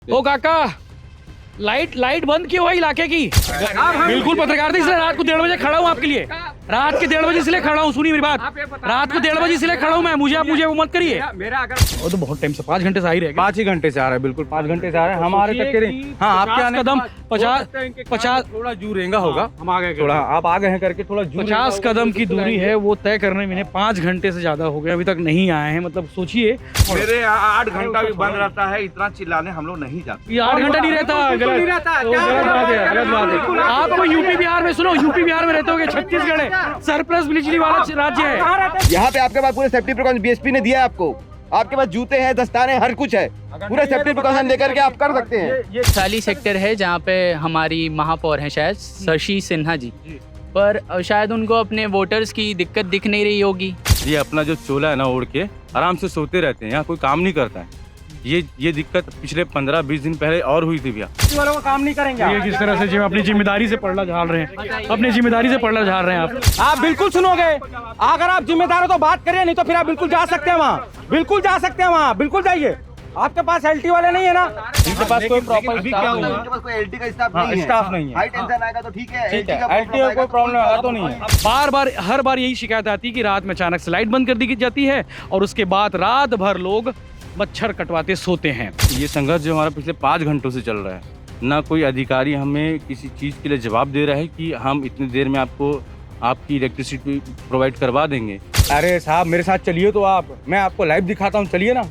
ओ काका, लाइट बंद क्यों है इलाके की? बिल्कुल पत्रकार थी, इसलिए रात को 1:30 बजे खड़ा हूँ आपके लिए। रात के 1:30 बजे इसलिए खड़ा हूँ, सुनिए मेरी बात। रात को 1:30 बजे इसलिए खड़ा हूँ मैं, मुझे वो मत करिए। वो तो बहुत टाइम से 5 घंटे से आ ही रहे। 5 ही घंटे से आ रहा है, बिल्कुल 5 घंटे से आ रहा है। हमारे तक के नहीं। हाँ, आपके आने कदम 50 थोड़ा जू रहेगा होगा। हम आ गए, थोड़ा आप आ गए हैं करके थोड़ा 50 कदम की दूरी है, वो तय करने में 5 घंटे से ज्यादा हो गए, अभी तक नहीं आए हैं। मतलब सोचिए, मेरे यहाँ 8 घंटा भी बंद रहता है, इतना चिल्लाने हम लोग नहीं जाते। ये 8 घंटा नहीं रहता, गलत बात है, गलत बात है। आपको यूपी बिहार में, सुनो, यूपी बिहार में रहते होगे, छत्तीसगढ़ है, सरप्लस बिजली वाला राज्य है। यहाँ पे आपके पास पूरे सेफ्टी प्रिकॉशन बीएसपी ने दिया है आपको। आपके पास जूते हैं, दस्ताने, हर कुछ है, पूरे सेफ्टी प्रिकॉशन लेकर के आप कर सकते हैं। ये साली सेक्टर है जहाँ पे हमारी महापौर हैं शायद शशि सिन्हा जी, पर शायद उनको अपने वोटर्स की दिक्कत दिख नहीं रही होगी। ये अपना जो चोला है ना ओढ़ के आराम से सोते रहते हैं, यहाँ कोई काम नहीं करता है। ये दिक्कत पिछले 15-20 दिन पहले और हुई थी भैया। वालों का काम नहीं करेंगे ये किस तरह से अपनी जिम्मेदारी से पलड़ा झाड़ रहे हैं, अपनी जिम्मेदारी से पलड़ा झाड़ रहे हैं आप बिल्कुल सुनोगे। अगर आप जिम्मेदार हो तो बात करिए, नहीं तो फिर आप बिल्कुल जा सकते हैं वहाँ, बिल्कुल जा सकते हैं वहाँ, बिल्कुल जाइए। आपके पास एलटी वाले नहीं है ना? इनके पास कोई प्रॉपर इनके पास कोई एलटी का स्टाफ नहीं है। स्टाफ नहीं है। हाई टेंशन आएगा तो ठीक है, ठीक LT है, का एलटी का कोई प्रॉब्लम आया तो नहीं है। हर बार यही शिकायत आती है कि रात में अचानक से लाइट बंद कर दी जाती है और उसके बाद रात भर लोग मच्छर कटवाते सोते हैं। ये संघर्ष जो हमारा पिछले 5 घंटों से चल रहा है, ना कोई अधिकारी हमें किसी चीज़ के लिए जवाब दे रहा है कि हम इतनी देर में आपको आपकी इलेक्ट्रिसिटी प्रोवाइड करवा देंगे। अरे साहब मेरे साथ चलिए तो आप, मैं आपको लाइव दिखाता हूँ, चलिए ना।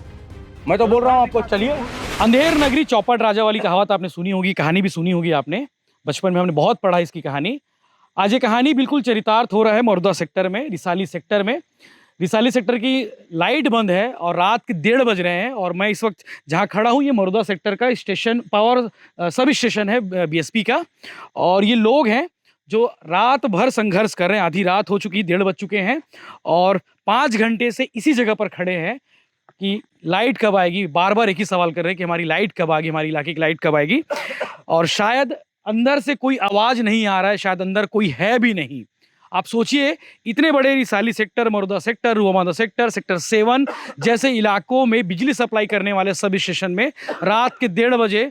मैं तो बोल रहा हूँ आपको, चलिए। अंधेर नगरी चौपट राजा वाली कहावत आपने सुनी होगी, कहानी भी सुनी होगी आपने, बचपन में हमने बहुत पढ़ा इसकी कहानी। आज ये कहानी बिल्कुल चरितार्थ हो रहा है मौरदा सेक्टर में, रिसाली सेक्टर में। रिसाली सेक्टर की लाइट बंद है और रात के 1:30 बज रहे हैं और मैं इस वक्त जहाँ खड़ा हूँ ये मौरदा सेक्टर का स्टेशन पावर सब स्टेशन है बीएसपी का। और ये लोग हैं जो रात भर संघर्ष कर रहे हैं, आधी रात हो चुकी, 1:30 बज चुके हैं और 5 घंटे से इसी जगह पर खड़े हैं कि लाइट कब आएगी। बार बार एक ही सवाल कर रहे हैं कि हमारी लाइट कब आएगी, हमारी इलाके की लाइट कब आएगी। और शायद अंदर से कोई आवाज़ नहीं आ रहा है, शायद अंदर कोई है भी नहीं। आप सोचिए, इतने बड़े Risali sector, Maroda sector, Ruabandha sector, sector 7 जैसे इलाकों में बिजली सप्लाई करने वाले सब स्टेशन में रात के 1:30 बजे,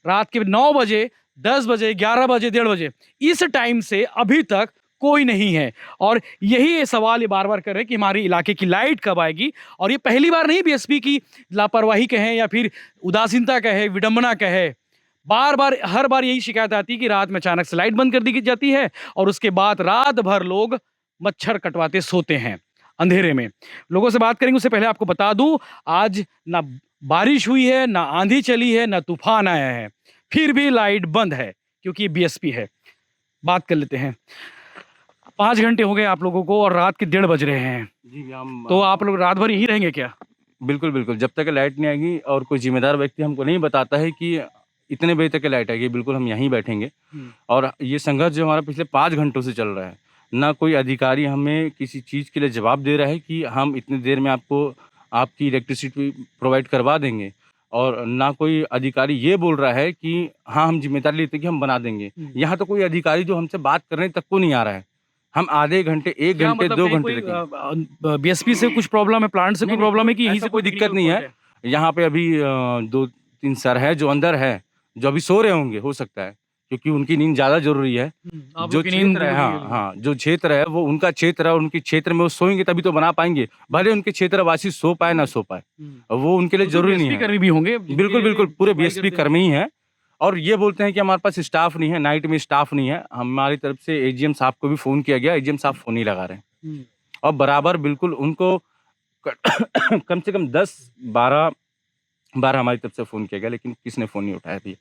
रात के 9 बजे, 10 बजे, 11 बजे, 1:30 बजे, इस टाइम से अभी तक कोई नहीं है। और यही सवाल ये बार बार कर रहे हैं कि हमारे इलाके की लाइट कब आएगी। और ये पहली बार नहीं बीएसपी की लापरवाही कहें या फिर उदासीनता कहे, विडंबना कहे, बार बार हर बार यही शिकायत आती है कि रात में अचानक से लाइट बंद कर दी जाती है और उसके बाद रात भर लोग मच्छर कटवाते सोते हैं अंधेरे में। लोगों से बात करेंगे, उससे पहले आपको बता दूं, आज ना बारिश हुई है, ना आंधी चली है, ना तूफान आया है, फिर भी लाइट बंद है क्योंकि ये बीएसपी है। बात कर लेते हैं। 5 घंटे हो गए आप लोगों को और रात के 1:30 बज रहे हैं, जी हम तो आप लोग रात भर यही रहेंगे क्या? बिल्कुल बिल्कुल, जब तक लाइट नहीं आएगी और कोई जिम्मेदार व्यक्ति हमको नहीं बताता है कि इतने बजे तक लाइट आएगी, बिल्कुल हम यहीं बैठेंगे। और ये संघर्ष जो हमारा पिछले 5 घंटों से चल रहा है, ना कोई अधिकारी हमें किसी चीज़ के लिए जवाब दे रहा है कि हम इतनी देर में आपको आपकी इलेक्ट्रिसिटी प्रोवाइड करवा देंगे, और ना कोई अधिकारी ये बोल रहा है कि हाँ हम जिम्मेदारी लेते हैं कि हम बना देंगे। यहाँ तो कोई अधिकारी जो हमसे बात करने तक को नहीं आ रहा है। हम आधे घंटे, 1 घंटे, 2 घंटे बीएसपी से कुछ प्रॉब्लम है, प्लांट से कोई प्रॉब्लम है कि यहीं से कोई दिक्कत नहीं है। यहाँ पे अभी 2-3 सर है जो अंदर है, जो अभी सो रहे होंगे, हो सकता है, क्योंकि उनकी नींद ज़्यादा जरूरी है। जो क्षेत्र है, हाँ, जो क्षेत्र है वो उनका क्षेत्र है, और उनके क्षेत्र में वो सोएंगे तभी तो बना पाएंगे। भले उनके क्षेत्रवासी सो पाए ना सो पाए, वो उनके लिए जरूरी नहीं है। कर्मी भी होंगे, बिल्कुल बिल्कुल, पूरे बीएसपी कर्मी ही हैं। और ये बोलते हैं कि हमारे पास स्टाफ नहीं है, नाइट में स्टाफ नहीं है। हमारी तरफ से एजीएम साहब को भी फ़ोन किया गया, एजीएम साहब फ़ोन ही लगा रहे हैं। और बराबर बिल्कुल उनको कम से कम 10-12 बार हमारी तरफ से फ़ोन किया गया, लेकिन किसने फ़ोन नहीं उठाया थी।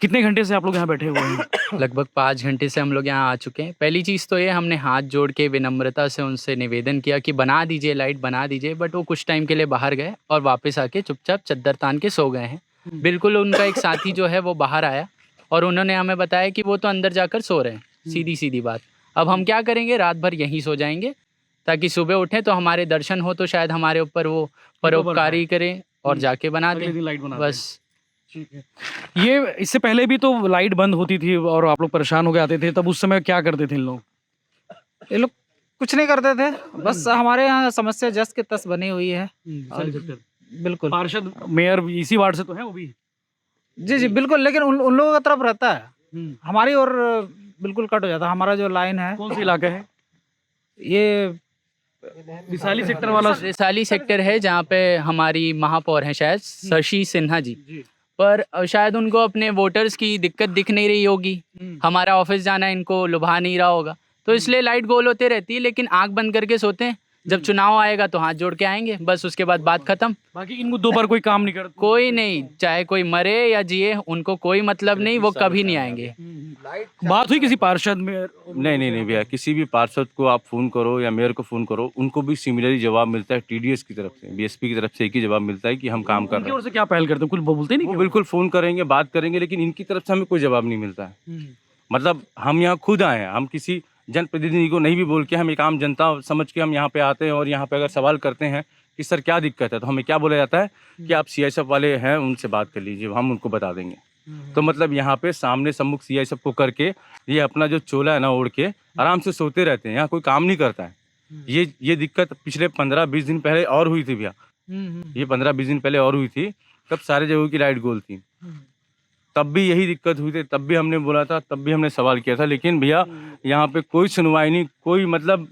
कितने घंटे से आप लोग यहाँ बैठे हुए हैं? लगभग 5 घंटे से हम लोग यहाँ आ चुके हैं। पहली चीज़ तो ये, हमने हाथ जोड़ के विनम्रता से उनसे निवेदन किया कि बना दीजिए, लाइट बना दीजिए, बट वो कुछ टाइम के लिए बाहर गए और वापस आके चुपचाप चद्दर तान के सो गए हैं। बिल्कुल उनका एक साथी जो है वो बाहर आया और उन्होंने हमें बताया कि वो तो अंदर जाकर सो रहे हैं। सीधी सीधी बात। अब हम क्या करेंगे, रात भर यहीं सो जाएंगे ताकि सुबह उठें तो हमारे दर्शन हो, तो शायद हमारे ऊपर वो परोपकारी करें और जाके बना दें, बस। ठीक है। ये इससे पहले भी तो लाइट बंद होती थी और आप लोग परेशान हो गए आते थे, तब उस समय क्या करते थे इन लोग? ये लोग कुछ नहीं करते थे, बस हमारे यहाँ समस्या जस के तस बनी हुई है। बिल्कुल पार्षद मेयर इसी वार्ड से तो है वो भी। जी जी बिल्कुल, लेकिन उन लोगों की तरफ रहता है, हमारी और बिल्कुल कट हो जाता है। हमारा जो लाइन है कौन सा इलाका है? ये रिसाली सेक्टर वाला। रिसाली सेक्टर है जहाँ पे हमारी महापौर हैं शायद शशि सिन्हा जी, पर शायद उनको अपने वोटर्स की दिक्कत दिख नहीं रही होगी, हमारा ऑफिस जाना इनको लुभा नहीं रहा होगा, तो इसलिए लाइट गोल होते रहती है, लेकिन आंख बंद करके सोते हैं। जब चुनाव आएगा तो हाथ जोड़ के आएंगे, बस उसके बाद बात खत्म। बाकी इन मुद्दों पर कोई काम नहीं करता। कोई नहीं, चाहे कोई मरे या जिए, उनको कोई मतलब नहीं, वो कभी नहीं आएंगे। बात हुई किसी पार्षद में? नहीं भैया, किसी भी पार्षद को आप फ़ोन करो या मेयर को फ़ोन करो, उनको भी सिमिलर जवाब मिलता है। टीडीएस की तरफ से, बीएसपी की तरफ से एक ही जवाब मिलता है कि हम काम कर उनकी रहे ओर से क्या पहल करते हैं? कुछ बोलते नहीं हैं। वो क्यों? बिल्कुल फ़ोन करेंगे, बात करेंगे, लेकिन इनकी तरफ से हमें कोई जवाब नहीं मिलता है। मतलब हम यहाँ खुद आए हैं, हम किसी जनप्रतिनिधि को नहीं भी बोल के, हम एक आम जनता समझ के हम यहाँ पे आते हैं, और यहाँ पे अगर सवाल करते हैं कि सर क्या दिक्कत है, तो हमें क्या बोला जाता है कि आप सीआईएसएफ वाले हैं, उनसे बात कर लीजिए, हम उनको बता देंगे। तो मतलब यहाँ पे सामने सम्मुख सीआईएसएफ को करके ये अपना जो चोला है ना ओढ़ के आराम से सोते रहते हैं, यहाँ कोई काम नहीं करता है। ये दिक्कत पिछले 15-20 दिन पहले और हुई थी भैया, ये 15-20 दिन पहले और हुई थी, तब सारे जगहों की लाइट गोल थी, तब भी यही दिक्कत हुई थी, तब भी हमने बोला था, तब भी हमने सवाल किया था, लेकिन भैया यहाँ पे कोई सुनवाई नहीं, कोई मतलब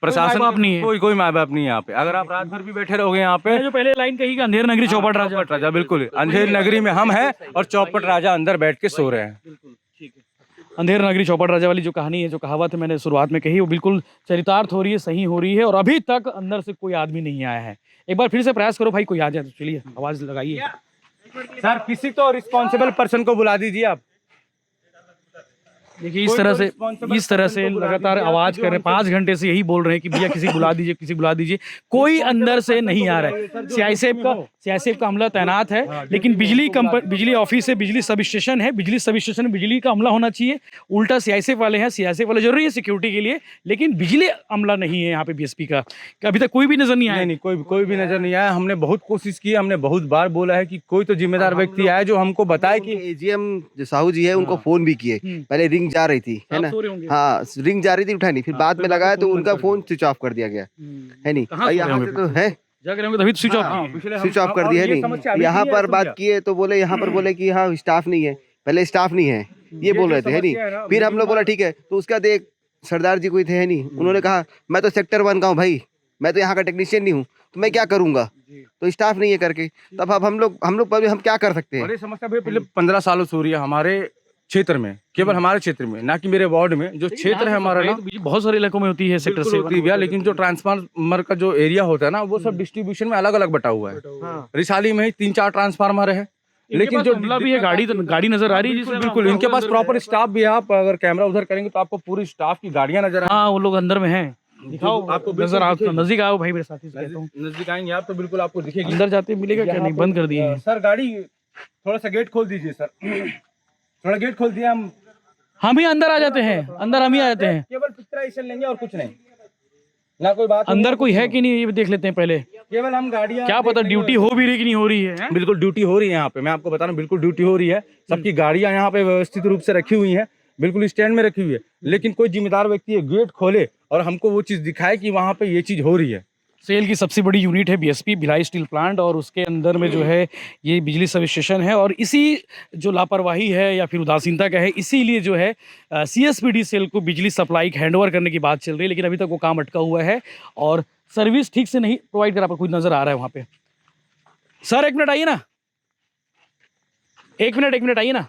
प्रशासन माँ-बाप नहीं है। कोई माँ बाप नहीं है यहाँ पे। अगर आप रात भर भी बैठे रहोगे यहाँ पे, जो पहले लाइन कही कि अंधेर नगरी चौपट राजा। बिल्कुल अंधेर नगरी में हम हैं और चौपट राजा अंदर बैठ के सो रहे हैं। अंधेर नगरी चौपट राजा वाली जो कहानी है, जो कहावत है मैंने शुरुआत में कही, वो बिल्कुल चरितार्थ हो रही है, सही हो रही है, और अभी तक अंदर से कोई आदमी नहीं आया है। एक बार फिर से प्रयास करो भाई, कोई आ जाए तो चलिए आवाज लगाइए। सर किसी तो रिस्पॉन्सिबल पर्सन को बुला दीजिए आप। देखिए इस तरह से लगातार आवाज कर रहे हैं, 5 घंटे से यही बोल रहे हैं कि भैया किसी बुला दीजिए, किसी बुला दीजिए, कोई अंदर से नहीं आ रहा है। सीआईएसएफ का अमला तैनात है, लेकिन बिजली ऑफिस है, बिजली सब स्टेशन है, बिजली सब स्टेशन में बिजली का अमला होना चाहिए, उल्टा सीआईएसएफ वाले हैं। सीआईएसएफ वाले जरूरी है सिक्योरिटी के लिए, लेकिन बिजली अमला नहीं है यहाँ पे बीएसपी का। अभी तक कोई भी नजर नहीं आया। नहीं, कोई भी नजर नहीं आया। हमने बहुत कोशिश की, हमने बहुत बार बोला है कि कोई तो जिम्मेदार व्यक्ति आए जो हमको बताए कि एजीएम जो साहू जी है उनको फोन भी किए, पहले रिंग जा रही थी, है ना, हाँ रिंग जा रही थी, उठा नहीं, फिर बाद में लगाया तो उनका फोन स्विच ऑफ कर दिया गया, है नहीं, यहाँ से तो है जाकर होंगे तभी स्विच ऑफ स्विच ऑफ कर दिया है नहीं। यहाँ पर बात किए तो बोले, यहाँ पर बोले कि हाँ स्टाफ नहीं है, पहले स्टाफ नहीं है ये बोल रहे थे, है नहीं। फिर हम लोग बोला ठीक है, तो उसके बाद एक सरदार जी कोई थे, है नहीं, उन्होंने कहा मैं तो सेक्टर 1 का हूँ भाई, मैं तो यहाँ का टेक्नीशियन नहीं हूँ, तो मैं क्या करूंगा, तो स्टाफ नहीं है करके। तब अब हम लोग पर हम क्या कर सकते हैं। बड़ी समस्या भाई पिछले 15 सालों से हो रही है हमारे क्षेत्र में, केवल हमारे क्षेत्र में, ना कि मेरे वार्ड में, जो क्षेत्र है हमारा ना, बहुत सारे इलाकों में होती है सेक्टर से होती है भैया, लेकिन जो ट्रांसफार्मर का जो एरिया होता है ना, वो सब डिस्ट्रीब्यूशन में अलग अलग बटा हुआ है। रिसाली में ही 3-4 ट्रांसफार्मर है, लेकिन जो अमला भी है, गाड़ी नजर आ रही है, बिल्कुल इनके पास प्रॉपर स्टाफ भी है। आप अगर कैमरा उधर करेंगे तो आपको पूरी स्टाफ की गाड़ियां नजर आएंगी। हाँ वो लोग अंदर में हैं, दिखाओ आपको नजर आओ, नजदीक आओ भाई, मेरे साथी से कहता हूँ, नजदीक आएंगे आप तो बिल्कुल आपको दिखेगी। अंदर जाते मिलेगा क्या? नहीं, बंद कर दिए हैं सर गाड़ी थोड़ा सा गेट खोल दीजिए सर, थोड़ा गेट खोल दिया, हम ही अंदर आ जाते हैं, अंदर हम ही आ जाते हैं। केवल पिक्चराइजेशन लेंगे और कुछ नहीं, ना कोई बात अंदर कोई है कि नहीं ये देख लेते हैं पहले, केवल हम गाड़ियां, क्या पता ड्यूटी हो भी रही कि नहीं हो रही है। बिल्कुल ड्यूटी हो रही है यहाँ पे, मैं आपको बता रहा हूँ, बिल्कुल ड्यूटी हो रही है। सबकी गाड़ियां यहाँ पे व्यवस्थित रूप से रखी हुई हैं, बिल्कुल स्टैंड में रखी हुई है, लेकिन कोई जिम्मेदार व्यक्ति गेट खोले और हमको वो चीज दिखाए कि वहाँ पे ये चीज हो रही है। सेल की सबसे बड़ी यूनिट है बीएसपी, भिलाई स्टील प्लांट, और उसके अंदर में जो है ये बिजली सब स्टेशन है, और इसी जो लापरवाही है या फिर उदासीनता का है, इसीलिए जो है सीएसपीडी सेल को बिजली सप्लाई हैंडओवर करने की बात चल रही है, लेकिन अभी तक वो काम अटका हुआ है और सर्विस ठीक से नहीं प्रोवाइड करा। कोई नजर आ रहा है वहाँ पे? सर 1 मिनट आइए ना, 1 मिनट आइए ना,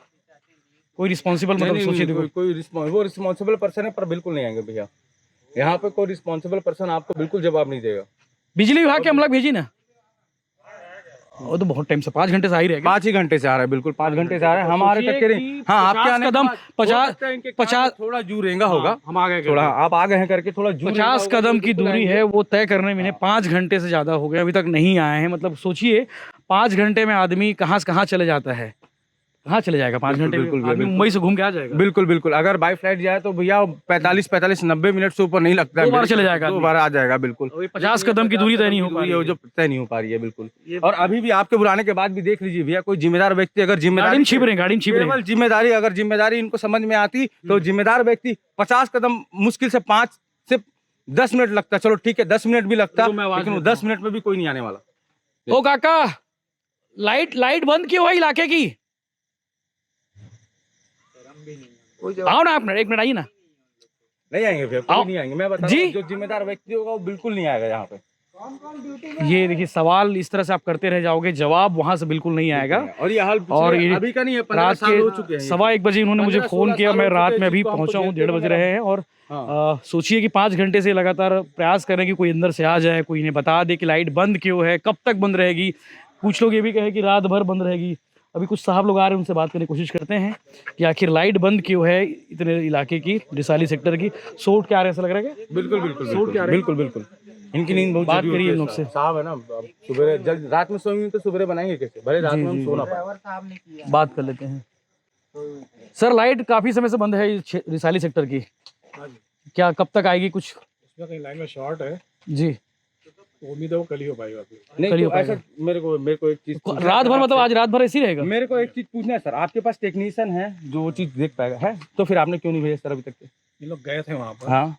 कोई रिस्पॉन्सिबल मतलब सोचिए, वो रिस्पॉन्सिबल पर्सन है, पर बिल्कुल नहीं आएंगे भैया यहाँ पे। कोई रिस्पॉन्सिबल पर्सन आपको बिल्कुल जवाब नहीं देगा। बिजली विभाग के अमला भेजी ना, वो तो बहुत टाइम से 5 घंटे से आ ही रहे, 5 ही घंटे से आ रहा है, बिल्कुल 5 घंटे से आ रहा है हमारे तक के नहीं। हाँ आपके आने कदम 50 थोड़ा जू रहेगा होगा, हम आ गए, थोड़ा आप आ गए हैं करके थोड़ा 50 कदम की दूरी है, वो तय करने में 5 घंटे से ज्यादा हो गए, अभी तक नहीं आए हैं। मतलब सोचिए 5 घंटे में आदमी कहाँ से कहाँ चले जाता है, कहाँ चले जाएगा 5 घंटे में? आदमी मुंबई से घूम के आ जाएगा। बिल्कुल अगर बाई फ्लाइट जाए तो भैया 45-90 मिनट से ऊपर नहीं लगता है, 2 बार चले जाएगा, 2 बार आ जाएगा। बिल्कुल 50 कदम की दूरी तय नहीं हो पा रही है, जो तय नहीं हो पा रही है बिल्कुल। और अभी भी आपके बुलाने के बाद भी देख लीजिए भैया, कोई जिम्मेदार व्यक्ति अगर गाड़ी छिप रहे जिम्मेदारी इनको समझ में आती तो जिम्मेदार व्यक्ति 50 कदम मुश्किल से 5 से 10 मिनट लगता, चलो ठीक है 10 मिनट भी लगता, लेकिन 10 मिनट में भी कोई नहीं आने वाला। ओ काका, लाइट बंद क्यों है इलाके की? आओ ना आप, एक मिनट आइए ना। नहीं आएंगे फिर, आओ। कोई नहीं आएंगे, मैं बता जी। रहा हूँ, जो जिम्मेदार व्यक्ति होगा वो बिल्कुल नहीं आएगा यहाँ पे। ये देखिए, सवाल इस तरह से आप करते रह जाओगे, जवाब वहां से बिल्कुल नहीं आएगा। और ये हाल और ये अभी का नहीं है, 15 रात साल हो चुके के हैं। 1:15 बजे इन्होंने मुझे 15-16 फोन किया, साल मैं हो रात चुके में हैं अभी जिसको हमको पहुंचा हूँ, झेलते 1:30 बज हुए रहे हैं। और सोचिए कि 5 घंटे से लगातार प्रयास कर रहे हैं कि कोई अंदर से आ जाए, कोई इन्हें बता दे कि लाइट बंद क्यों है, कब तक बंद रहेगी। कुछ लोग ये भी कहे कि रात भर बंद रहेगी। अभी कुछ साहब लोग आ रहे हैं, उनसे बात करने की कोशिश करते हैं कि आखिर लाइट बंद क्यों है इतने इलाके की, रिसाली सेक्टर की। सोट क्या आ रहे हैं, ऐसा लग रहा है क्या? बिल्कुल बिल्कुल बिल्कुल। इनकी नींद बहुत बात जरूरी करिए इन होती लोग है। से। साहब है ना, अब सुबह जल्द रात में सोएंगे तो सुबह बनाएंगे कैसे? भले रात में हम सो ना पाए। बात कर लेते हैं। सर, लाइट काफी समय से बंद है रिसाली सेक्टर की, क्या कब तक आएगी? कुछ इसमें कहीं लाइन में शॉर्ट है, जी, तो उम्मीद है वो कल ही हो पाएगा। नहीं कल ही तो हो ऐसा मेरे को एक चीज रात भर मतलब आज रात भर ऐसी रहेगा? मेरे को एक चीज पूछना है सर, आपके पास टेक्नीशियन है जो वो चीज देख पाएगा है? तो फिर आपने क्यों नहीं भेजा सर अभी तक के? ये लोग गए थे वहाँ पर, हाँ,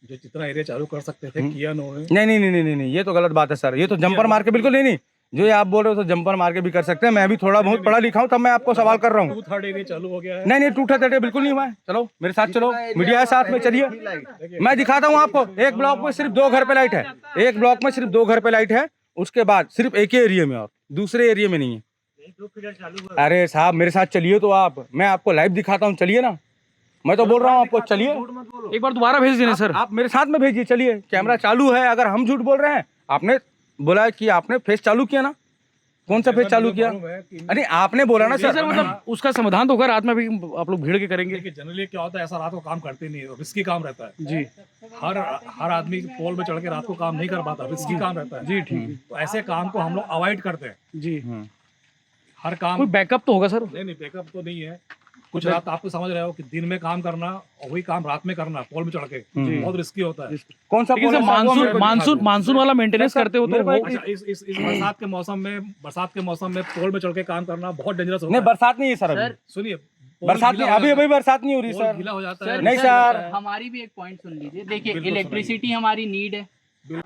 जो जितना एरिया चालू कर सकते थे किया उन्होंने। नहीं, ये तो गलत बात है सर। ये तो जंपर मार के बिल्कुल नहीं, जो ये आप बोल रहे हो तो जंपर मार के भी कर सकते हैं। मैं भी थोड़ा बहुत पढ़ा लिखा हूँ, तब मैं आपको सवाल कर रहा हूँ। 2/3 एरिया चालू हो गया है। नहीं 2/3 एरिया बिल्कुल नहीं हुआ है। चलो मेरे साथ चलो, मीडिया है साथ में, चलिए मैं दिखाता हूँ आपको। एक ब्लॉक में सिर्फ 2 घर पे लाइट है, एक ब्लॉक में सिर्फ 2 घर पे लाइट है, उसके बाद सिर्फ एक ही एरिया में, और दूसरे एरिया में नहीं है। अरे साहब मेरे साथ चलिए तो आप, मैं आपको लाइव दिखाता हूँ, चलिए ना। मैं तो बोल रहा हूँ आपको, चलिए। एक बार दोबारा भेज देना सर। आप मेरे साथ में भेजिए, चलिए। कैमरा चालू है, अगर हम झूठ बोल रहे हैं, आपने बोला कि आपने फेस चालू किया ना, कौन सा फेस चालू किया? अरे आपने बोला ना सर, सर। मतलब उसका समाधान तो होगा, रात में भी आप लोग भीड़ के करेंगे। देखिए जनरली क्या होता है, ऐसा रात को काम करते नहीं है, रिस्की काम रहता है जी हर आदमी पोल में चढ़ के रात को काम नहीं कर पाता, रिस्की काम रहता है जी, ठीक। तो ऐसे काम को हम लोग अवॉइड करते हैं। जी, हर काम कोई बैकअप तो होगा सर? नहीं बैकअप तो नहीं है। कुछ रात आपको समझ रहे हो कि दिन में काम करना और वही काम रात में करना पोल में चढ़ के बहुत रिस्की होता है। कौन सा लेकिन सर, मानसून वाला मेंटेनेंस करते हो तो अच्छा, इस बरसात के मौसम में पोल में चढ़ के काम करना बहुत डेंजरस होता नहीं, है। बरसात नहीं है सर अभी। सुनिए, बरसात नहीं, अभी बरसात नहीं हो रही पोल सर। गीला हो जाता सर, है। नहीं सर। हमारी भी एक पॉइंट सुन लीजिए। देखिए, इलेक्ट्रिसिटी हमारी नीड है,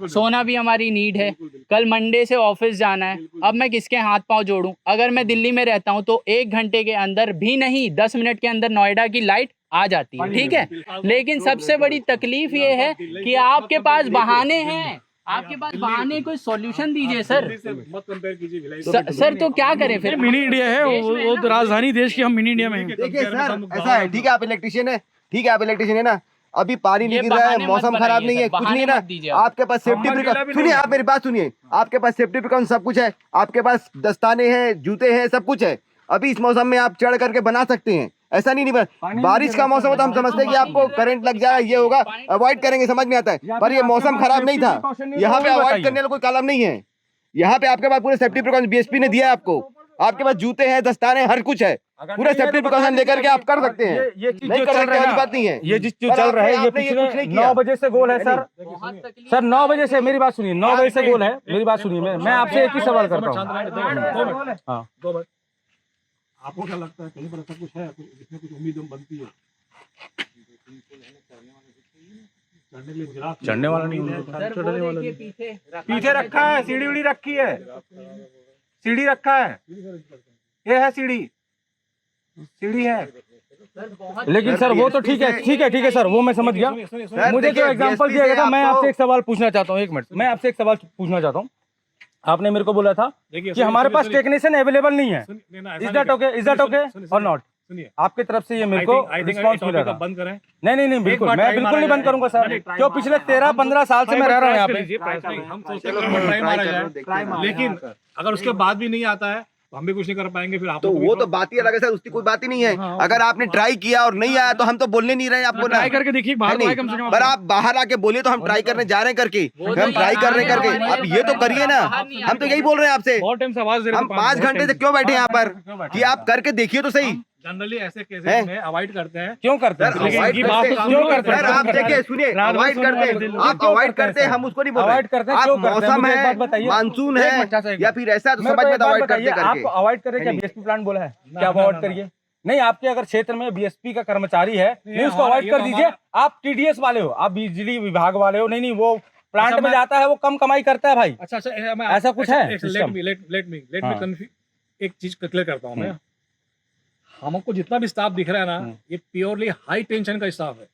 सोना भी हमारी नीड है। कल मंडे से ऑफिस जाना है, अब मैं किसके हाथ पांव जोड़ूं? अगर मैं दिल्ली में रहता हूं तो 1 घंटे के अंदर भी नहीं, 10 मिनट के अंदर नोएडा की लाइट आ जाती है, ठीक है। लेकिन सबसे बड़ी तकलीफ ये है कि आपके पास बहाने हैं, आपके पास बहाने, कोई सॉल्यूशन दीजिए सर। मत कंपेयर कीजिए भिलाई। सर तो क्या करें फिर? मिनी इंडिया है वो तो राजधानी देश की, हम मिनी इंडिया में हैं। देखिए सर, ऐसा है, ठीक है आप इलेक्ट्रिशियन है, ठीक है आप इलेक्ट्रिशियन है ना, अभी पानी नहीं ये गिर रहा है, बहाने मत मौसम खराब बनाइए नहीं है, सर, कुछ नहीं है बहाने ना, मत दीजिए आप। आपके पास सेफ्टी प्रिकॉशन, सुनिए आप मेरी बात सुनिए, आपके पास सेफ्टी प्रिकॉशन सब कुछ है, आपके पास दस्ताने हैं, जूते हैं, सब कुछ है। अभी इस मौसम में आप चढ़ करके बना सकते हैं, ऐसा नहीं बारिश का मौसम है तो हम समझते हैं कि आपको करंट लग जाएगा, ये होगा, अवॉइड करेंगे, समझ में आता है। पर ये मौसम खराब नहीं था, यहाँ पे अवॉइड करने का कोई कारण नहीं है। यहाँ पे आपके पास पूरे सेफ्टी प्रिकॉशन बीएसपी ने दिया है आपको, आपके पास जूते हैं, दस्ताने, हर कुछ है, पूरे सेफ्टी प्रिकॉशन लेकर के आप कर सकते हैं। ये चीज नहीं जो कर चल सकते रहा वाली है, बात नहीं है। ये चीज जो पर चल रहा है, ये आपने पिछले कुछ नहीं किया। 9 बजे से गोल है सर। सर 9 बजे से, मेरी बात सुनिए, 9 बजे से गोल है, मेरी बात सुनिए। मैं आपसे एक ही सवाल करता हूँ। हाँ, 2 मिनट। आपको क्या लगता है कहीं पर ऐसा कुछ है जिसमें कुछ उम्मीद बनती है? चढ़ने वाला नहीं है, पीछे रखा है, सीढ़ी उड़ी रखी है, सीढ़ी रखा है, ये है सीढ़ी है। लेकिन सर वो तो ठीक है सर, वो मैं समझ गया। मुझे जो एग्जांपल दिया गया था, मैं आपसे एक सवाल पूछना चाहता हूँ, 1 मिनट, मैं आपसे एक सवाल पूछना चाहता हूँ। आपने मेरे को बोला था कि हमारे पास टेक्नीशियन अवेलेबल नहीं है, इज दैट ओके और नॉट? सुनिए, आपकी तरफ से ये मेरे को रिस्पॉन्स मिला था। बंद करें। नहीं बिल्कुल, मैं बिल्कुल नहीं बंद करूंगा सर, क्यों पिछले 13-15 साल से मैं रह रहा हूँ यहाँ पे। हम सोचते हैं कि ट्राई मारा जाए, लेकिन अगर उसके बाद भी नहीं आता है तो हम भी कुछ नहीं कर पाएंगे। फिर आप तो वो तो बात ही अलग है सर, उसकी कोई बात ही नहीं है। अगर आपने ट्राई किया और नहीं आया तो हम तो बोलने नहीं रहे आपको, ट्राई करके देखिए, बाहर तो आए कम से कम। पर आप बाहर आके बोलिए तो हम ट्राई करने जा रहे हैं करके, हम ट्राई कर रहे हैं करके, आप ये तो करिए ना। हम तो यही बोल रहे हैं आपसे, बहुत टाइम से आवाज दे रहे हम 5 घंटे से क्यों बैठे हैं यहाँ पर कि आप करके देखिए तो सही। जनरली ऐसे केसेस में अवॉइड करते हैं। क्यों करते हैं? अवॉइड सर, आप देखिए, सुनिए, अवॉइड करते हैं आप, अवॉइड करते हैं, हम उसको नहीं बोल अवॉइड करते हैं, आप क्यों करते हैं? मौसम मुझे एक बात है, बताइए। मानसून एक है मिनट, चाचा, एक या मिनट। फिर ऐसा तो मेरे समझ को में एक तो बात अवॉइड करते बताइए, करके। आप अवॉइड करें क्या? बीएसपी प्लांट बोला है, क्या अवॉइड करिए? नहीं, आपके अगर क्षेत्र में बीएसपी का कर्मचारी है, नहीं उसको अवॉइड कर दीजिए। आप टीडीएस वाले हो, आप बिजली विभाग वाले हो, नहीं वो प्लांट में जाता है वो कम कमाई करता है भाई। अच्छा अच्छा मैं ऐसा कुछ है लेट system? मी हाँ। एक चीज क्लियर करता हूँ मैं। हमको जितना भी स्टाफ दिख रहा है ना, ये प्योरली हाई टेंशन का स्टाफ है।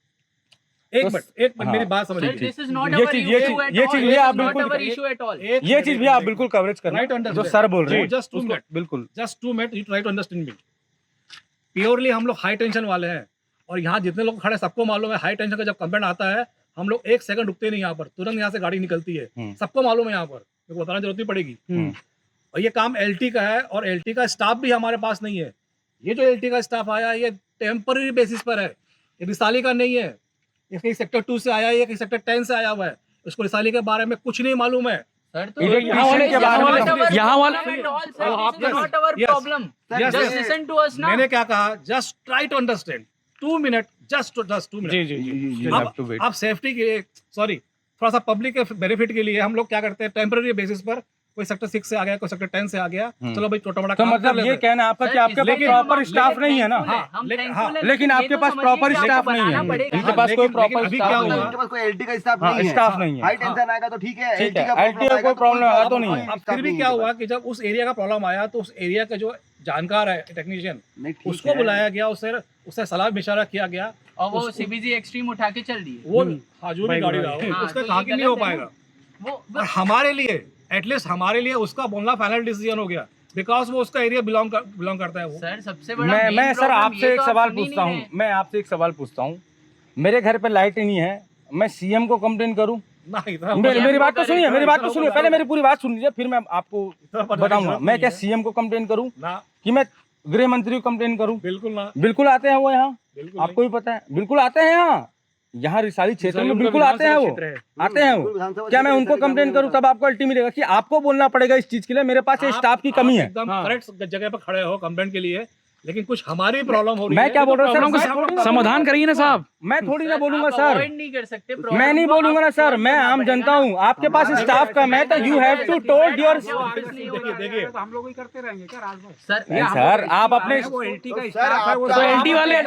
एक मिनट हाँ। मेरी बात समझिए। दिस इज नॉट ये अवर चीज- ये इशू चीज- एट ये ऑल, चीज दिस आप इज नॉट बिल्कुल- अवर इशू एट ऑल। ये चीज भी आप बिल्कुल कवरेज करना Right understand. जो सर बोल रहे हैं। Just 2 minutes. बिल्कुल just 2 minute you try to understand me. Purely हम लोग हाई टेंशन वाले हैं, और यहाँ जितने लोग खड़े हैं सबको मालूम है हाई टेंशन का जब कंप्लेंट आता है हम लोग 1 सेकंड रुकते नहीं यहाँ पर, तुरंत यहाँ से गाड़ी निकलती है। सबको मालूम है यहाँ पर, मेरे को बताने की जरूरत नहीं पड़ेगी। और ये काम एलटी का है, और एलटी का स्टाफ भी हमारे पास नहीं है। ये जो एलटी का स्टाफ आया ये टेम्पररी बेसिस पर है, ये रिसाली का नहीं है। ये कहीं सेक्टर 2 से आया है, ये कहीं सेक्टर 10 से आया हुआ है। इसको रिसाली के बारे में कुछ नहीं मालूम है। सर तो यहाँ वाले के बारे में यहाँ वाले Yes. Problem, Yes, just yes. Listen to us ना। मैंने क्या कहा, just try to understand. 2 minute, just 2 minute. जी आप सेफ्टी के लिए, सॉरी, थोड़ा सा पब्लिक के बेनिफिट के लिए हम लोग क्या करते हैं, टेम्पररी बेसिस पर कोई सेक्टर 6 से आ गया, कोई सेक्टर 10 से आ गया, चलो भाई छोटा बड़ा तो काम कर मतलब लेते ये हैं। कहना आपका कि आपके पास लेकिन- प्रॉपर स्टाफ नहीं है ना। लेकिन आपके पास प्रॉपर स्टाफ नहीं है, इनके पास कोई प्रॉपर अभी क्या स्टाफ नहीं हुआ? है। इनके पास कोई एलटी का स्टाफ हाँ, नहीं है। स्टाफ नहीं है। हाई टेंशन आएगा तो ठीक है, ठीक LT है, का LT का आएगा कोई प्रॉब्लम आया तो नहीं है। अब फिर भी क्या हुआ कि जब उस एरिया का प्रॉब्लम आया तो उस एरिया का जो जानकार है टेक्नीशियन, नहीं, ठीक उसको है। बुलाया गया, उससे सलाह मशवरा किया गया। और वो सीबीजी एक्सट्रीम उठा के चल दिए। वो हाँ जो भी गाड़ी रहा हो, हाँ, उसका तो कहा ये कि नहीं गलत हो है पाएगा। वो और हमारे लिए, एटलीस्ट हमारे लिए उसका बोलना फाइनल डिसीजन हो गया, बिकॉज वो उसका एरिया बिलोंग करता है वो। सर सबसे बड़ा मैं main सर problem आपसे ये एक तो आप सवाल सुन ही पूछता नहीं हूँ, रहे। मैं आपसे एक सवाल पूछता हूँ, मेरे घर पे लाइट ही नहीं है, मैं सीएम को कंप्लेन करूँ? ना इतना मेरी बात तो सुनिए, मेरी बात तो इतना सुनिए, पहले मेरी पूरी बात सुन लीजिए, फिर मैं आपको इतना पता बताऊंगा। नहीं मैं क्या है। सीएम को कंप्लेन करूँ ना, कि मैं गृह मंत्री को कंप्लेन करूँ? बिल्कुल ना, बिल्कुल आते हैं वो यहाँ, बिल्कुल आपको भी पता है, बिल्कुल आते हैं यहाँ रिसाली क्षेत्र में बिल्कुल आते हैं वो, आते हैं वो। क्या मैं उनको कंप्लेन करूँ तब आपको अल्टी मिलेगा कि आपको बोलना पड़ेगा इस चीज के लिए? मेरे पास ये स्टाफ की कमी है। एकदम करेक्ट जगह पर खड़े हो कंप्लेंट के लिए, लेकिन कुछ हमारी प्रॉब्लम हो रही है। मैं क्या बोल रहा हूँ प्रॉब्लम सर, का समाधान करिए ना साहब। मैं थोड़ी ना बोलूंगा आप सर, avoid नहीं कर सकते मैं नहीं बोलूंगा ना सर, मैं आम जनता हूँ, आपके पास स्टाफ कम है तो you have to told your. देखिए हम लोग ही करते रहेंगे क्या राजभर? सर सर आप अपने वो एलटी का सर, स्टाफ है, वो आपका-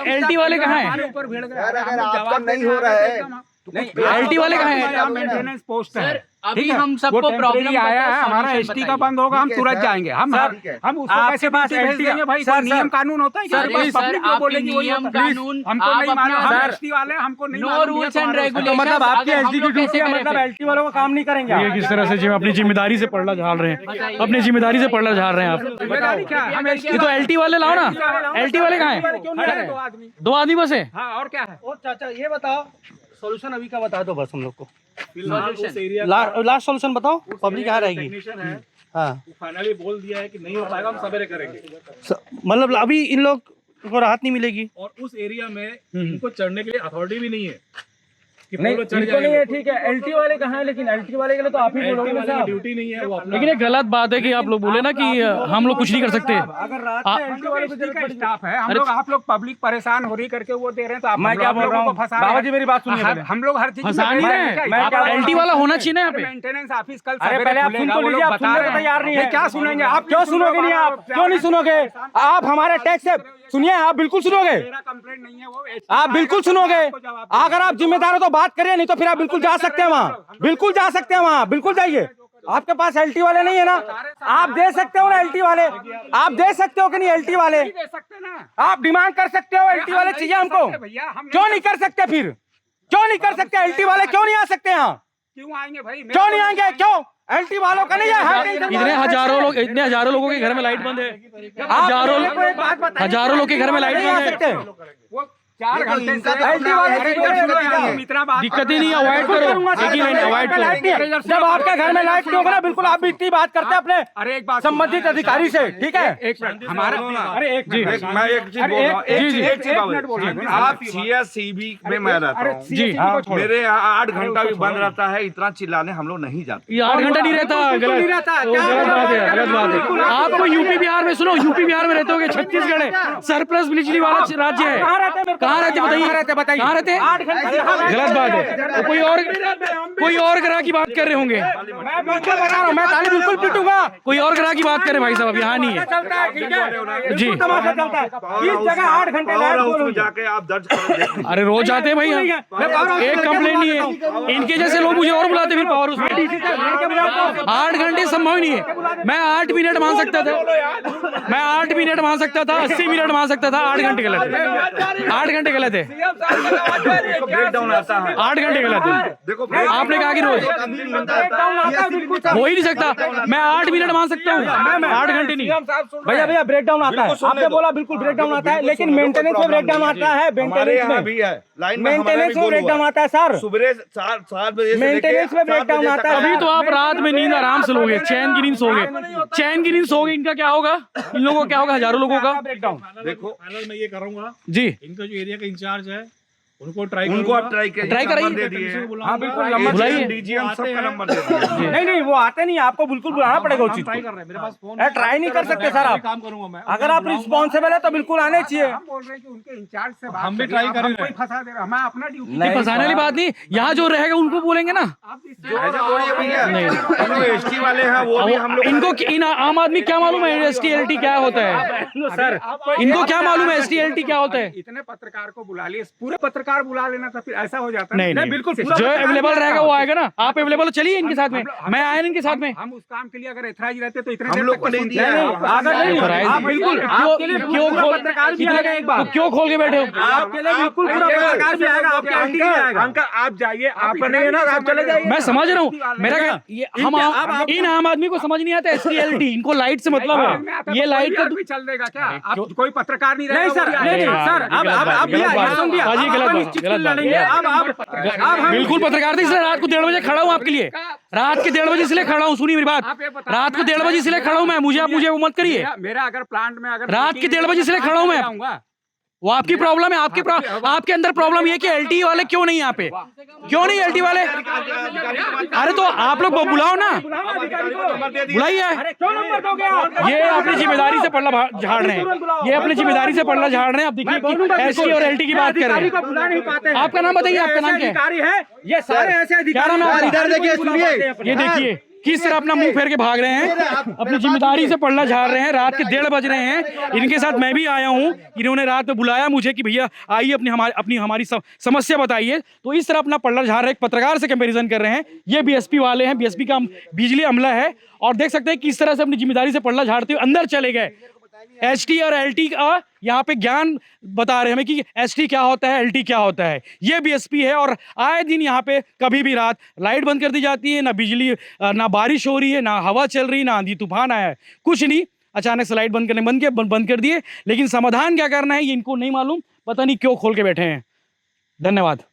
एलटी वाले कहाँ हैं? हमारे ऊपर भिड़ गए। सर, अगर हम लोग आपका जवाब नहीं देने हो रहा आए है, तो एलटी वाले कहाँ हैं? मेंटेनेंस पोस्ट है। सर अभी ठीक है? हम वो सबको temporary प्रॉब्लम आया है, हमारा एसटी का बंद होगा, हम ठीक है, तुरंत सर। जाएंगे। हम सर, ठीक है। हम उसको आपके कैसे पास भेज LT देंगे भाई? सर, कोई नियम सर, कानून होता है सर, कि प्लीज, पब्लिक जो बोलेगी वही नियम होता है। कानून हमको आप नहीं मालूम, हम अपना एसटी वाले हैं, हमको नहीं नो मालूम, ये रूल्स तो एंड हमारे- रेगुलेशन। तो मतलब आपकी अगर हम एसडी की लोग ड्यूटी है, कैसे मतलब करें एलटी वालों का काम नहीं करेंगे ये आप? किस तरह से अपनी जिम्मेदारी से पलड़ा झाड़ रहे हैं, अपनी जिम्मेदारी से पलड़ा झाड़ रहे हैं आप। जिम्मेदारी क्या है? हम ये तो एलटी वाले लाओ ना, एलटी वाले कहाँ हैं? खड़े दो आदमी। 2 आदमी बस है। हाँ, और क्या है? ओ चाचा ये बताओ, सोल्यूशन अभी का बता दो बस हम लोग को, फिलहाल उस एरिया लास्ट सोल्यूशन बताओ, पब्लिक यहाँ रहेगी। टेक्नीशियन है, हाँ फाइनली बोल दिया है कि नहीं हो पाएगा, हम सवेरे करेंगे। मतलब अभी इन लोग को राहत नहीं मिलेगी? और उस एरिया में इनको चढ़ने के लिए अथॉरिटी भी नहीं है कि नहीं, पूरा चढ़ इनको नहीं है, जाएंगे। ठीक है, एलटी वाले कहाँ है? लेकिन एलटी वाले के लिए तो आप ही बोलोगे ना साहब। ड्यूटी नहीं है वो अपना। लेकिन एक गलत बात है कि आप लोग बोले ना कि हम लोग कुछ नहीं कर सकते। अगर रात में एलटी वाले को जरूरत पड़ी, स्टाफ है, हम लोग आप लोग पब्लिक परेशान हो रही करके वो दे रहे हैं, तो आप मैं क्या बोल रहा हूँ, बाबा जी मेरी बात सुनिए पहले। हम लोग हर चीज फंसा नहीं रहे, एलटी वाला होना चाहिए ना यहाँ पे। मेंटेनेंस ऑफिस कल अरे सवेरे पहले आप सुन खुलेगा, तो वो लीजिए, लोग आप बता सुनने रहे को हैं। तैयार नहीं है। क्या सुनेंगे आप? क्यों सुनोगे नहीं आप? क्यों नहीं सुनोगे आप? हमारे टैक्स से सुनिए, आप बिल्कुल सुनोगे, मेरा कंप्लेंट नहीं है वो, आप बिल्कुल सुनोगे। अगर आप जिम्मेदार हो तो बात करिए, नहीं तो फिर आप बिल्कुल जा सकते हैं वहाँ, बिल्कुल जा सकते हैं वहाँ, बिल्कुल जाइए। आपके पास एलटी वाले नहीं है ना, आप दे सकते हो ना एलटी वाले, आप दे सकते हो कि नहीं एलटी वाले? दे सकते ना, आप डिमांड कर सकते हो एलटी वाले चाहिए हमको, भैया हम क्यों नहीं कर सकते? फिर क्यों नहीं कर सकते? एलटी वाले क्यों नहीं आ सकते यहाँ? क्यों आएंगे भाई? क्यों नहीं आएंगे? क्यों एलटी वालों का नहीं है? इतने हजारों लोगों के घर में लाइट बंद है, हजारों लोग के घर में लाइट नहीं आ बंद है। सकते। वो 4 घंटे से एलटी वाले अरे क्यों नहीं आ सकते? इतना बात दिक्कत ही नहीं, अवॉइड करो, एक ही लाइन अवॉइड करो। जब आपके घर में लाइट नहीं होगा ना, बिल्कुल आप भी इतनी बात करते हैं अपने अरे एक बात संबंधित अधिकारी से, ठीक है? एक मिनट हमारा अरे एक जी। मिनट मैं एक चीज बोल रहा हूँ, जी, जी। एक चीज एक बाबू। मिनट बोलिए। आप CSCB में मैं रहता हूँ, जी, हाँ, मेरे यहाँ 8 घंटा भी बंद रहता है, इतना चिल्लाने हम लोग नहीं जाते। ये 8 घंटा नहीं रहता, गलत गलत बात है, गलत बात है। आपको यूपी बिहार में सुनो, यूपी बिहार में रहते होगे, छत्तीसगढ़ है, सरप्लस बिजली वाला राज्य है। कहाँ रहते बताइए, कहाँ रहते हैं? 8 घंटे गलत बात है। तो कोई और ग्राह की बात कर रहे होंगे। मैं बिल्कुल बता रहा हूँ, मैं ताली बिल्कुल पीटूंगा। कोई और ग्राह की बात कर रहे हैं भाई साहब, अब यहाँ नहीं है। चलता है, ठीक है जी। बिल्कुल तमाशा चलता है। इस जगह 8 घंटे लाइट गोल हुई। जाके आप दर्ज कर देखें। अरे रोज आते हैं भाई हम, एक कंप्लेंट नहीं है। इनके जैसे लोग मुझे और बुलाते फिर पावर हाउस में। 8 घंटे संभव नहीं है। मैं 8 मिनट मान सकता था, मैं 8 मिनट मान सकता था, 80 मिनट मान सकता था। 8 घंटे गलत है, 8 घंटे गलत है, ब्रेक डाउन आता है। 8 घंटे गलत है। देखो आपने कहा कि रोज हो ही नहीं सकता। मैं 8 मिनट मान सकता हूँ, 8 घंटे नहीं। भैया ब्रेक डाउन आता है, आपने बोला बिल्कुल ब्रेक डाउन आता है, लेकिन मेंटेनेंस में ब्रेक डाउन आता है। हमारे यहाँ भी है, लाइन में मेंटेनेंस में ब्रेक डाउन आता है सर। सुबह 7 बजे से मेंटेनेंस में ब्रेक डाउन आता है। अभी तो आप रात में नींद आराम से लोगे, चैन की नींद सोगे, चैन की नींद सोगे। इनका क्या होगा, इन लोगों का क्या होगा, हजारों लोगों का। देखो फाइनल मैं ये करूंगा, जी इनका जो एरिया का इंचार्ज है उनको ट्राई आप ट्राई कराइए। दे दिए। हाँ बिल्कुल, नंबर बुलाइए। डीजीएम सबका नंबर दे दिए। नहीं वो आते नहीं, आपको बिल्कुल बुलाना पड़ेगा उस चीज ट्राई को। कर रहे हैं, मेरे पास फोन ट्राई नहीं कर सकते सर आप, काम करूंगा मैं। अगर आप रिस्पॉन्सिबल है तो बिल्कुल आने चाहिए। हम भी ट्राई करेंगे। नहीं, फंसाने वाली बात नहीं, यहाँ जो रहेगा उनको बोलेंगे ना। एसटी वाले हैं वो भी हम लोग इनको इन आम आदमी क्या मालूम है ST-LT क्या होता है? सर इनको क्या मालूम है ST-LT क्या होता है? इतने पत्रकार को बुला लिए, पूरे पत्रकार बुला लेना था, फिर ऐसा हो जाता। नहीं बिल्कुल जो अवेलेबल रहेगा वो आएगा ना। आप अवेलेबल चलिए इनके साथ में, मैं आया इनके साथ में। हम उस काम के लिए अगर एथराइज रहते तो इतने हम देर लोग तक को तो नहीं सुनते दिया हैं। है। अगर नहीं, आप बिल्कुल आपके लिए क्यों पूरा खोल पत्रकार भी आएगा एक बार। क्यों खोल के बैठे हो? आपके लिए बिल्कुल पूरा पत्रकार भी आएगा, आपके एंटी भी आएगा। अंकल आप जाइए, आप नहीं है ना, आप चले जाइए। मैं समझ रहा हूँ, मेरा क्या ये हम इन आम आदमी को समझ नहीं आता ST-LT, इनको लाइट से मतलब है। ये लाइट का भी चल देगा क्या? आप कोई पत्रकार नहीं नहीं सर, नहीं सर, अब बिल्कुल पत्रकार थे, इसलिए रात को 1:30 बजे खड़ा हूँ आपके लिए। रात के 1:30 बजे इसलिए खड़ा हूँ, सुनिए मेरी बात। रात को 1:30 बजे इसलिए खड़ा हूँ मैं, मुझे वो मत करिए। मेरा अगर प्लांट में अगर रात के 1:30 बजे इसलिए खड़ा हूँ मैं। वो आपकी प्रॉब्लम है, आपके अंदर प्रॉब्लम ये कि LT वाले क्यों नहीं यहाँ पे, क्यों नहीं LT वाले? अरे तो आप लोग बुलाओ ना, बुलाइए। ये अपनी जिम्मेदारी से पल्ला झाड़ रहे हैं, ये अपनी जिम्मेदारी से पल्ला झाड़ रहे हैं। आप देखिए कि ST और LT की बात कर रहे हैं। बुला नहीं पाते। आपका नाम बताइए, आपका नाम क्या है? अधिकारी है ये सारे ऐसे अधिकारी। क्या नाम है? इधर देखिए, सुनिए, ये देखिए किस तरह अपना मुंह फेर के भाग रहे हैं, अपनी जिम्मेदारी से पल्ला झाड़ रहे हैं। रात के 1:30 बज रहे हैं, इनके साथ मैं भी आया हूँ। इन्होंने रात में बुलाया मुझे कि भैया आइए अपनी हमारी समस्या बताइए। तो इस तरह अपना पल्ला झाड़ रहे हैं, एक पत्रकार से कंपैरिजन कर रहे हैं। ये BSP वाले हैं, BSP का बिजली अमला है, और देख सकते हैं किस तरह से अपनी जिम्मेदारी से पल्ला झाड़ते हुए अंदर चले गए। ST और LT का यहाँ पे ज्ञान बता रहे हैं हमें कि ST क्या होता है, LT क्या होता है। ये BSP है, और आए दिन यहाँ पे कभी भी रात लाइट बंद कर दी जाती है, ना बिजली, ना बारिश हो रही है, ना हवा चल रही, ना आंधी तूफान आया है, कुछ नहीं। अचानक से लाइट बंद कर दिए, लेकिन समाधान क्या करना है ये इनको नहीं मालूम, पता नहीं क्यों खोल के बैठे हैं। धन्यवाद।